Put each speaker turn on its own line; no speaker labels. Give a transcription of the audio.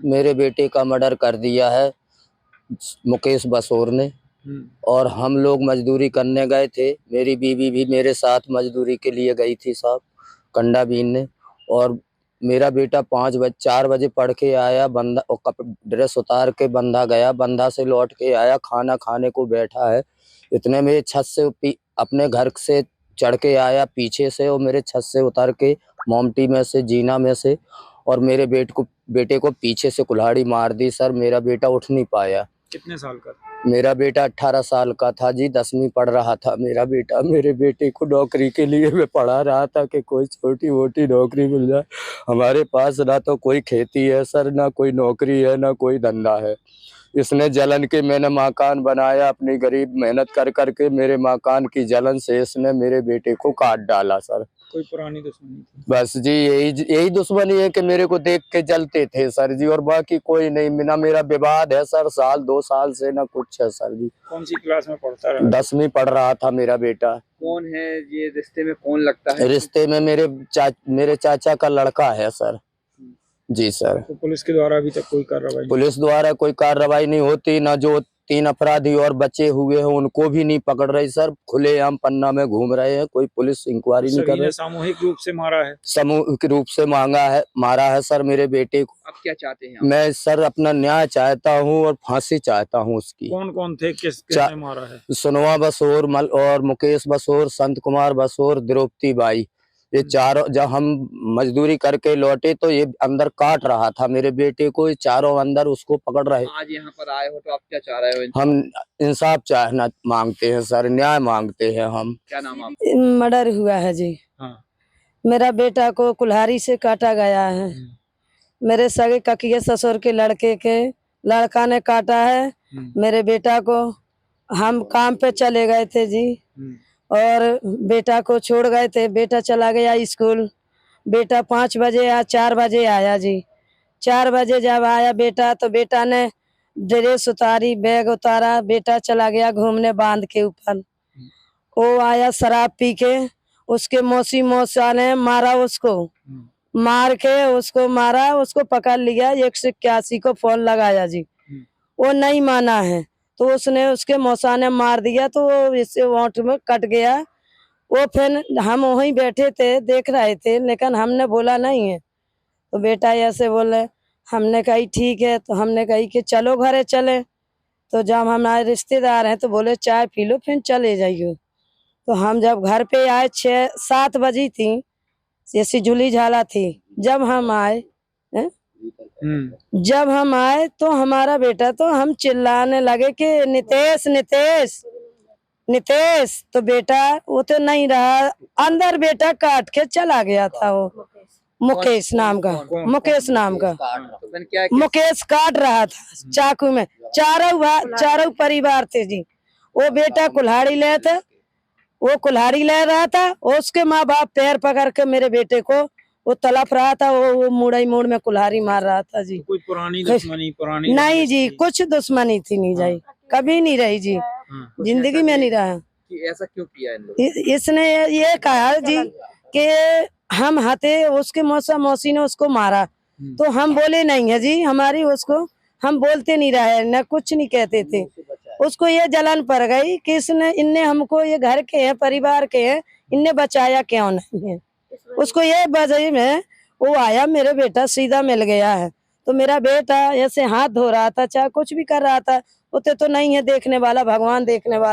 मेरे बेटे का मर्डर कर दिया है मुकेश बसोर ने। और हम लोग मजदूरी करने गए थे, मेरी बीवी भी मेरे साथ मजदूरी के लिए गई थी साहब, कंडा बीनने। और मेरा बेटा 4 बजे पढ़ के आया, बंदा ड्रेस उतार के बंदा गया, बंदा से लौट के आया, खाना खाने को बैठा है। इतने में छत से अपने घर से चढ़ के आया पीछे से, और मेरे छत से उतर के मोमटी में से, जीना में से, और मेरे बेटे को पीछे से कुल्हाड़ी मार दी सर। मेरा बेटा उठ नहीं पाया।
कितने साल का?
मेरा बेटा 18 साल का था जी, 10वीं पढ़ रहा था मेरा बेटा। मेरे बेटे को नौकरी के लिए मैं पढ़ा रहा था कि कोई छोटी मोटी नौकरी मिल जाए। हमारे पास ना तो कोई खेती है सर, ना कोई नौकरी है, ना कोई धंधा है। इसने जलन के, मैंने मकान बनाया अपनी गरीब मेहनत कर करके, मेरे मकान की जलन से इसने मेरे बेटे को काट डाला सर।
कोई पुरानी दुश्मनी थी?
बस जी यही दुश्मनी है कि मेरे को देख के जलते थे सर जी, और बाकी कोई नहीं। ना मेरा विवाद है सर, 2 साल से ना कुछ है सर जी।
कौन सी क्लास में पढ़ता रहा?
10वीं पढ़ रहा था मेरा बेटा।
कौन है ये, रिश्ते में कौन लगता है?
रिश्ते में मेरे चाचा का लड़का है सर जी सर।
तो पुलिस के द्वारा अभी तक कोई कार्रवाई?
पुलिस द्वारा कोई कार्रवाई नहीं होती, ना जो 3 अपराधी और बचे हुए हैं उनको भी नहीं पकड़ रही सर। खुलेआम पन्ना में घूम रहे हैं, कोई पुलिस इंक्वायरी नहीं कर रही।
सामूहिक रूप से मारा है?
सामूहिक रूप से मारा है सर मेरे बेटे को।
अब क्या चाहते हैं आप?
मैं सर अपना न्याय चाहता हूँ और फांसी चाहता हूँ उसकी।
कौन कौन थे, किसने मारा है?
सोनवा बसोर और मुकेश बसोर, संत कुमार बसोर, द्रौपदी बाई, ये चारों। जब हम मजदूरी करके लौटे तो ये अंदर काट रहा था मेरे बेटे को, ये चारों अंदर उसको पकड़ रहे।
आज यहाँ पर आए हो तो आप क्या चाह रहे हो?
हम इंसाफ चाहना मांगते हैं सर, न्याय मांगते हैं हम।
क्या नाम आप?
मर्डर हुआ है जी।
हाँ।
मेरा बेटा को कुल्हाड़ी से काटा गया है। मेरे सगे ककिए ससुर के लड़के के लड़का ने काटा है मेरे बेटा को। हम काम पे चले गए थे जी, और बेटा को छोड़ गए थे। बेटा चला गया स्कूल। बेटा 5 बजे या 4 बजे आया जी। 4 बजे जब आया बेटा तो बेटा ने ड्रेस उतारी, बैग उतारा, बेटा चला गया घूमने बांध के ऊपर। वो आया शराब पी के, उसके मौसा ने मारा उसको, मार के उसको मारा, उसको पकड़ लिया। 181 को फोन लगाया जी, वो नहीं माना है तो उसने, उसके मौसा ने मार दिया तो वो इससे वोट में कट गया। वो फिर हम वहीं बैठे थे देख रहे थे, लेकिन हमने बोला नहीं है। तो बेटा ऐसे बोले, हमने कही ठीक है। तो हमने कही कि चलो घरे चले। तो जब हमारे रिश्तेदार हैं तो बोले चाय पी लो फिर चले जाइयो। तो हम जब घर पे आए 6-7 बजी थी, ऐसी झूली झाला थी। जब हम आए तो हमारा बेटा, तो हम चिल्लाने लगे कि नितेश नितेश नितेश। तो बेटा वो तो नहीं रहा, अंदर बेटा काट के चला गया था। वो मुकेश नाम का, मुकेश नाम का मुकेश काट रहा था चाकू में। चारों परिवार थे जी। वो बेटा कुल्हाड़ी ले थे, वो कुल्हाड़ी ले रहा था। उसके माँ बाप पैर पकड़ के मेरे बेटे को वो तड़प रहा था। वो मुड़ में कुल्हाड़ी मार रहा था जी।
कोई पुरानी दुश्मनी?
नहीं जी, कुछ दुश्मनी थी नहीं जाई, कभी नहीं रही जी, जिंदगी में नहीं रहा।
कि ऐसा क्यों किया इन लोगों?
इसने ये कहा जी कि हम हते, उसके मौसी ने उसको मारा। तो हम बोले नहीं है जी, हमारी उसको हम बोलते नहीं रहे, न कुछ नहीं कहते थे। उसको ये जलन पड़ गई कि इनने हमको, ये घर के हैं, परिवार के हैं, इनने बचाया क्यों नहीं है। उसको ये वजह में वो आया, मेरे बेटा सीधा मिल गया है। तो मेरा बेटा ऐसे हाथ धो रहा था, चाहे कुछ भी कर रहा था, उते तो नहीं है देखने वाला, भगवान देखने वाला।